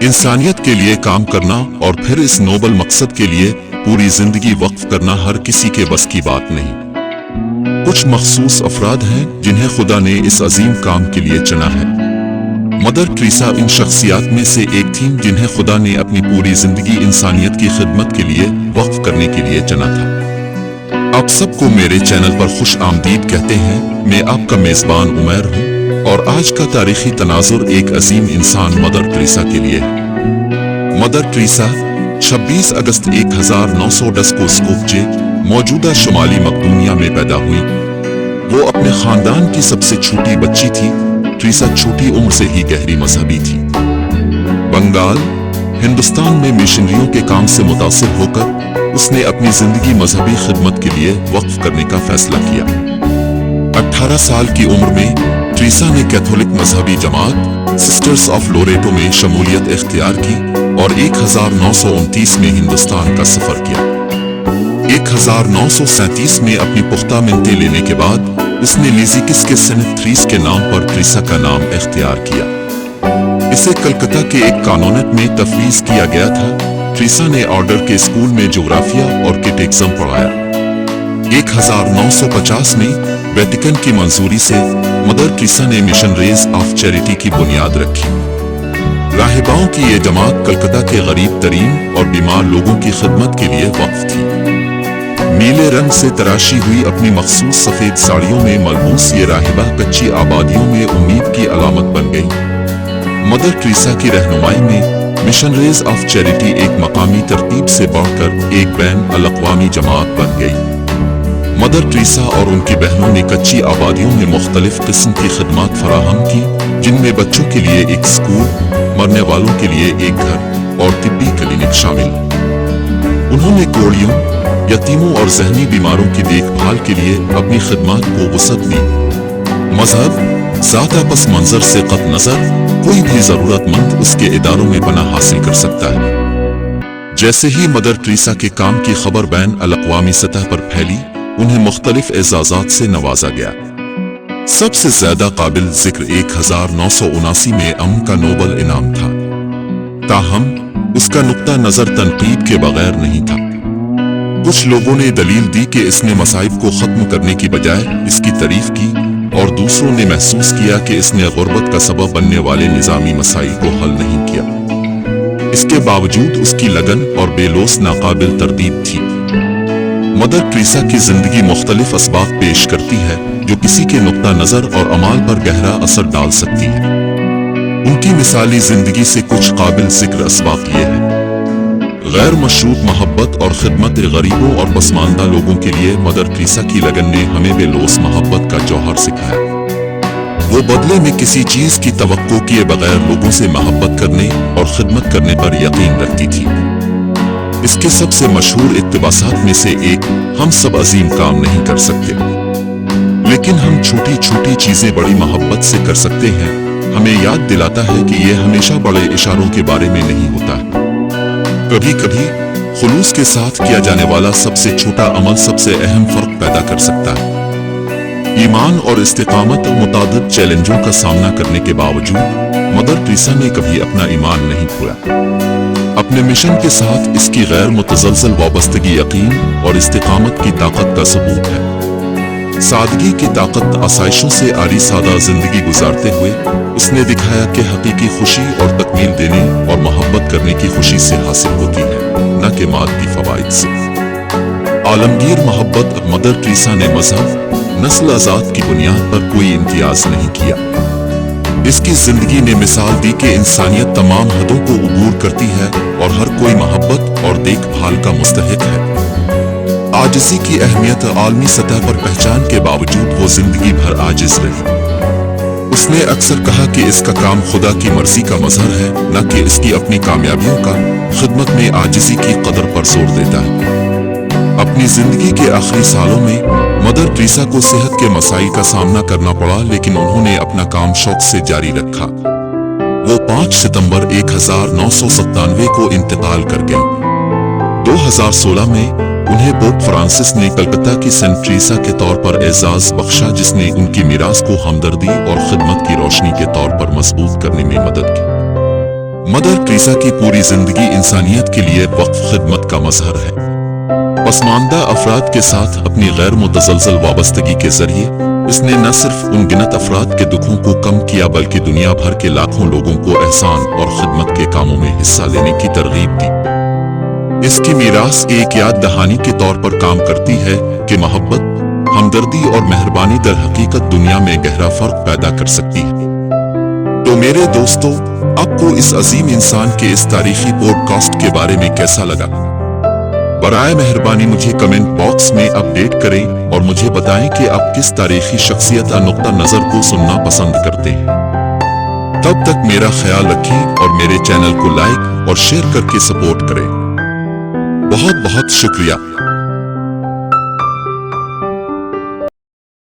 इंसानियत के लिए काम करना और फिर इस नोबल मकसद के लिए पूरी जिंदगी वक्फ करना हर किसी के बस की बात नहीं। कुछ मखसूस अफराद हैं जिन्हें खुदा ने इस अजीम काम के लिए चुना है। मदर टेरेसा इन शख्सियात में से एक थीं जिन्हें खुदा ने अपनी पूरी जिंदगी इंसानियत की खिदमत के लिए वक्फ करने के लिए चुना था। आप सबको मेरे चैनल पर खुश आमदीद कहते हैं। मैं आपका मेजबान उमैर हूँ और आज का तारीखी तनाजुर एक अजीम इंसान मदर टेरेसा के लिए है। मदर टेरेसा 26 अगस्त 1910 को स्कोप्जे मौजूदा शुमाली मकदूनिया में पैदा हुई। वो अपने खानदान की सबसे छोटी बच्ची थी। टेरेसा छोटी उम्र से ही गहरी मजहबी थी। बंगाल, हिंदुस्तान में मिशनरियों के काम से मुतासिर होकर उसने अपनी जिंदगी मजहबी खिदमत के लिए वक्फ करने का फैसला किया। 18 साल की उम्र में टेरेसा ने कैथोलिक मजहबी जमात सिस्टर्स ऑफ लोरेटो में शमूलियत इख्तियार की और 1929 में हिंदुस्तान का सफर किया। 1937 में अपनी पुख्ता मिन्नतें लेने के बाद उसने लिजिकिस के सेनेट थ्रीस के नाम पर टेरेसा का नाम इख्तियार किया। इसे कलकत्ता के एक कानूनत में तफवीज किया गया था। टेरेसा ने ऑर्डर के स्कूल में ज्योग्राफिया और कैटेकिज्म पढ़ाया। 1950 में वेटिकन की मंजूरी से मदर टेरेसा ने मिशनरीज ऑफ चैरिटी की बुनियाद रखी। राहिबाओं की ये जमात कलकत्ता के गरीब तरीन और बीमार लोगों की खिदमत के लिए वक्फ थी। नीले रंग से तराशी हुई अपनी मखसूस सफेद साड़ियों में मलबूस ये राहिबा कच्ची आबादियों में उम्मीद की अलामत बन गई। मदर टेरेसा की रहनुमाई में मिशनरीज ऑफ चैरिटी एक मकामी तरतीब से बढ़कर एक बैन अल-अक़वामी जमात बन गई। मदर टेरेसा और उनकी बहनों ने कच्ची आबादियों में मुख्तलिफ किस्म की खिदमत फराहम की, जिनमें बच्चों के लिए एक स्कूल, मरने वालों के लिए एक घर और तिब्बी क्लिनिक शामिल। उन्होंने कोड़ियों, यतीमों और जहनी बीमारों की देखभाल के लिए अपनी खिदमत को वसअत दी। मजहब, ज़ाता पस मंजर से कत नजर कोई भी जरूरतमंद उसके इदारों में पनाह हासिल कर सकता है। जैसे ही मदर टेरेसा के काम की खबर बैन अल-अक़वामी सतह पर फैली, उन्हें मुख्तलिफ एजाज़ात से नवाजा गया। सबसे ज्यादा काबिल जिक्र 1979 में अमन का नोबल इनाम था। ताहम उसका नुक्ता नजर तनकीद के बगैर नहीं था। कुछ लोगों ने दलील दी कि इसने मसाइब को खत्म करने की बजाय इसकी तारीफ की और दूसरों ने महसूस किया कि इसने गुर्बत का सबब बनने वाले निजामी मसाइल को हल नहीं किया। इसके बावजूद उसकी लगन और बेलोस नाकाबिल तरदीद थी। मदर टेरेसा की जिंदगी मुख्तलिफ असबाब पेश करती है जो किसी के नुक्ता नजर और अमाल पर गहरा असर डाल सकती है। उनकी मिसाली जिंदगी से कुछ काबिल जिक्र असबाब ये हैं। गैर मशरूत मोहब्बत और खिदमत गरीबों और पसमानदा लोगों के लिए मदर टेरेसा की लगन ने हमें बेलोस मोहब्बत का जौहर सिखाया। वो बदले में किसी चीज की तवक्को किए बगैर लोगों से मोहब्बत करने और खिदमत करने पर यकीन रखती थी। इसके सबसे मशहूर इक्तबासात में से एक, हम सब अजीम काम नहीं कर सकते, लेकिन हम छोटी छोटी चीजें बड़ी मोहब्बत से कर सकते हैं, हमें याद दिलाता है कि यह हमेशा बड़े इशारों के बारे में नहीं होता। कभी कभी खुलूस के साथ किया जाने वाला सबसे छोटा अमल सबसे अहम फर्क पैदा कर सकता है। ईमान और इस्तिकामत मुतादिद चैलेंजों का सामना करने के बावजूद मदर टेरेसा ने कभी अपना ईमान नहीं खोया। अपने मिशन के साथ इसकी गैर मुतज़लज़ल वाबस्तगी यकीन और इस्तिकामत की ताकत का सबूत है। सादगी की ताकत आसाइशों से आरी सादा जिंदगी गुजारते हुए उसने दिखाया कि हकीकी खुशी और तकमील देने और मोहब्बत करने की खुशी से हासिल होती है, न कि मादी फवाइद से। आलमगीर मोहब्बत मदर टेरेसा ने मजहब, नस्ल आजाद की बुनियाद पर कोई इम्तियाज नहीं किया। इसकी जिंदगी ने मिसाल दी कि इंसानियत तमाम हदों को उबूर करती है और हर कोई मोहब्बत और देखभाल का मुस्तहिक है। आजिज़ी की अहमियत आलमी सतह पर पहचान के बावजूद वो जिंदगी भर आजिज रही। उसने अक्सर कहा कि इसका काम खुदा की मर्जी का मजहर है, न कि इसकी अपनी कामयाबियों का। खिदमत में आजिज़ी की कदर पर जोर देता है। अपनी जिंदगी के आखिरी सालों में मदर टेरेसा को सेहत के मसाइल का सामना करना पड़ा, लेकिन उन्होंने अपना काम शौक से जारी रखा। वो 5 सितंबर 1997 को इंतकाल कर गई। 2016 में उन्हें पोप फ्रांसिस ने कलकत्ता की सेंट टेरेसा के तौर पर एजाज बख्शा, जिसने उनकी मीरास को हमदर्दी और खिदमत की रोशनी के तौर पर मजबूत करने में मदद की। मदर टेरेसा की पूरी जिंदगी इंसानियत के लिए वक्फ खिदमत का मजहर है। पसमानदा अफराद के साथ अपनी गैर मुतसलसल वाबस्तगी के जरिए इसने न सिर्फ उन गिनत अफराद के दुखों को कम किया बल्कि दुनिया भर के लाखों लोगों को एहसान और खिदमत के कामों में हिस्सा लेने की तरगीब दी। इसकी मीरास एक याद दहानी के तौर पर काम करती है कि मोहब्बत, हमदर्दी और मेहरबानी दर हकीकत दुनिया में गहरा फर्क पैदा कर सकती है। तो मेरे दोस्तों, आपको इस अजीम इंसान के इस तारीखी पॉडकास्ट के बारे में कैसा लगा? बराए मेहरबानी मुझे कमेंट बॉक्स में अपडेट करें और मुझे बताएं कि आप किस तारीखी शख्सियत या नुक्ता नजर को सुनना पसंद करते हैं। तब तक मेरा ख्याल रखें और मेरे चैनल को लाइक और शेयर करके सपोर्ट करें। बहुत बहुत शुक्रिया।